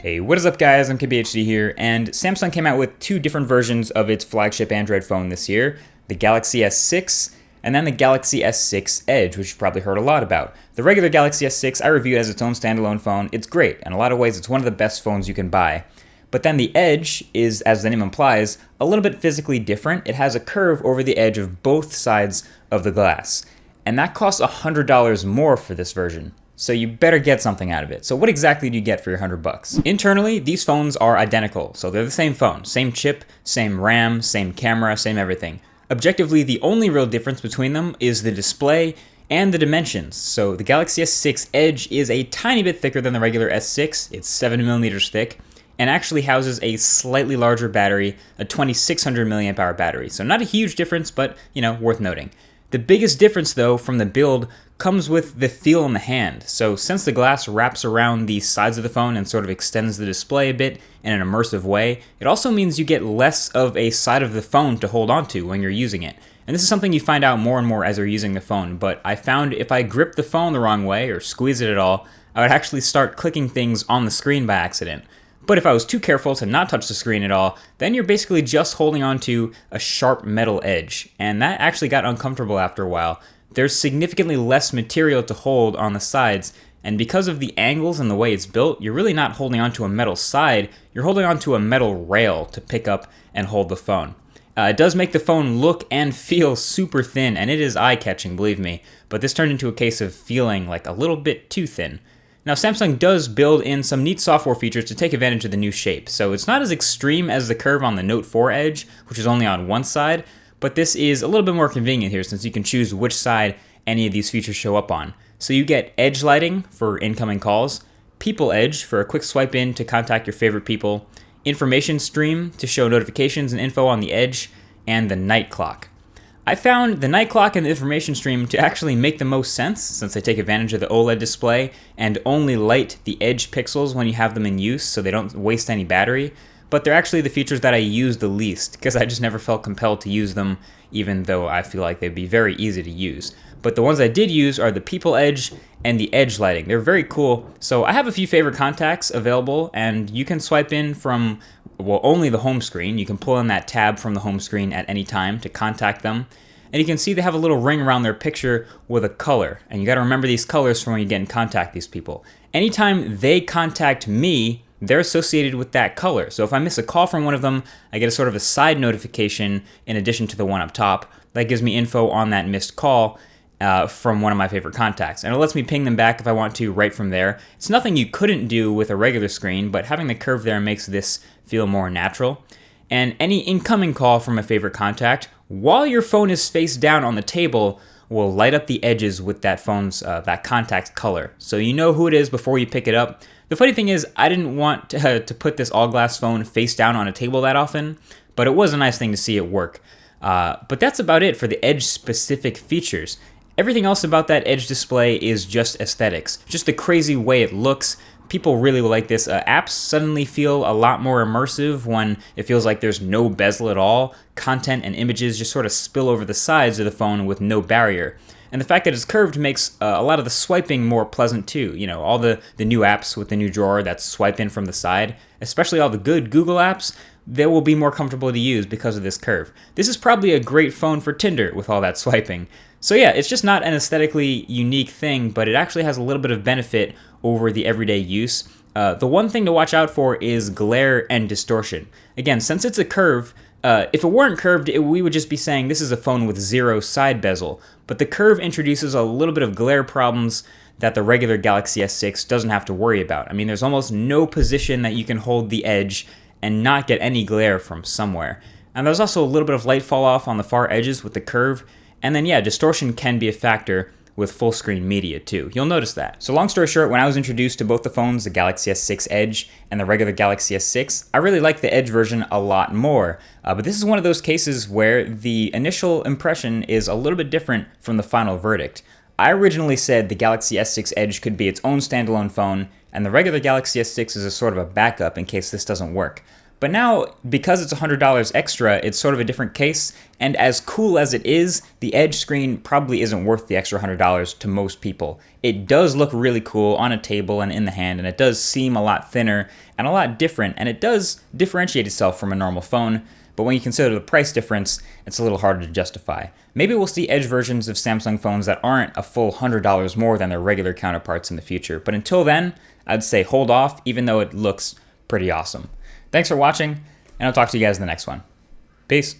Hey, what is up guys, I'm KBHD here, and Samsung came out with two different versions of its flagship Android phone this year, the Galaxy S6 and then the Galaxy S6 Edge, which you've probably heard a lot about. The regular Galaxy S6 I reviewed as its own standalone phone. It's great. In a lot of ways, it's one of the best phones you can buy. But then the Edge is, as the name implies, a little bit physically different. It has a curve over the edge of both sides of the glass. And that costs $100 more for this version. So you better get something out of it. So what exactly do you get for your $100? Internally, these phones are identical. So they're the same phone, same chip, same RAM, same camera, same everything. Objectively, the only real difference between them is the display and the dimensions. So the Galaxy S6 Edge is a tiny bit thicker than the regular S6. It's 7mm thick and actually houses a slightly larger battery, a 2600 milliamp hour battery. So not a huge difference, but worth noting. The biggest difference though from the build comes with the feel in the hand. So since the glass wraps around the sides of the phone and sort of extends the display a bit in an immersive way, it also means you get less of a side of the phone to hold onto when you're using it. And this is something you find out more and more as you're using the phone, but I found if I grip the phone the wrong way or squeeze it at all, I would actually start clicking things on the screen by accident. But if I was too careful to not touch the screen at all, then you're basically just holding onto a sharp metal edge, and that actually got uncomfortable after a while. There's significantly less material to hold on the sides, and because of the angles and the way it's built, you're really not holding onto a metal side, you're holding onto a metal rail to pick up and hold the phone. It does make the phone look and feel super thin, and it is eye-catching, believe me, but this turned into a case of feeling like a little bit too thin. Now, Samsung does build in some neat software features to take advantage of the new shape, so it's not as extreme as the curve on the Note 4 Edge, which is only on one side, but this is a little bit more convenient here since you can choose which side any of these features show up on. So you get Edge lighting for incoming calls, People Edge for a quick swipe in to contact your favorite people, Information Stream to show notifications and info on the Edge, and the Night Clock. I found the Night Clock and the Information Stream to actually make the most sense since they take advantage of the OLED display and only light the Edge pixels when you have them in use so they don't waste any battery. But they're actually the features that I use the least because I just never felt compelled to use them, even though I feel like they'd be very easy to use. But the ones I did use are the People Edge and the Edge lighting. They're very cool. So I have a few favorite contacts available, and you can swipe in from, only the home screen. You can pull in that tab from the home screen at any time to contact them. And you can see they have a little ring around their picture with a color. And you got to remember these colors from when you get in contact with these people. Anytime they contact me, they're associated with that color. So if I miss a call from one of them, I get a sort of a side notification in addition to the one up top. That gives me info on that missed call from one of my favorite contacts. And it lets me ping them back if I want to right from there. It's nothing you couldn't do with a regular screen, but having the curve there makes this feel more natural. And any incoming call from a favorite contact, while your phone is face down on the table, will light up the edges with that phone's that contact's color. So you know who it is before you pick it up. The funny thing is, I didn't want to put this all-glass phone face down on a table that often, but it was a nice thing to see it work. But that's about it for the Edge-specific features. Everything else about that Edge display is just aesthetics, just the crazy way it looks. People really like this. Apps suddenly feel a lot more immersive when it feels like there's no bezel at all. Content and images just sort of spill over the sides of the phone with no barrier. And the fact that it's curved makes a lot of the swiping more pleasant too. All the new apps with the new drawer that swipe in from the side, especially all the good Google apps, they will be more comfortable to use because of this curve. This is probably a great phone for Tinder with all that swiping. So yeah, it's just not an aesthetically unique thing, but it actually has a little bit of benefit over the everyday use. The one thing to watch out for is glare and distortion. Again, since it's a curve, if it weren't curved, we would just be saying this is a phone with zero side bezel. But the curve introduces a little bit of glare problems that the regular Galaxy S6 doesn't have to worry about. I mean, there's almost no position that you can hold the edge and not get any glare from somewhere. And there's also a little bit of light fall off on the far edges with the curve. And then yeah, distortion can be a factor with full screen media too. You'll notice that. So long story short, when I was introduced to both the phones, the Galaxy S6 Edge and the regular Galaxy S6, I really liked the Edge version a lot more. But this is one of those cases where the initial impression is a little bit different from the final verdict. I originally said the Galaxy S6 Edge could be its own standalone phone, and the regular Galaxy S6 is a sort of a backup in case this doesn't work. But now, because it's $100 extra, it's sort of a different case, and as cool as it is, the Edge screen probably isn't worth the extra $100 to most people. It does look really cool on a table and in the hand, and it does seem a lot thinner and a lot different, and it does differentiate itself from a normal phone, but when you consider the price difference, it's a little harder to justify. Maybe we'll see Edge versions of Samsung phones that aren't a full $100 more than their regular counterparts in the future, but until then, I'd say hold off, even though it looks pretty awesome. Thanks for watching, and I'll talk to you guys in the next one. Peace.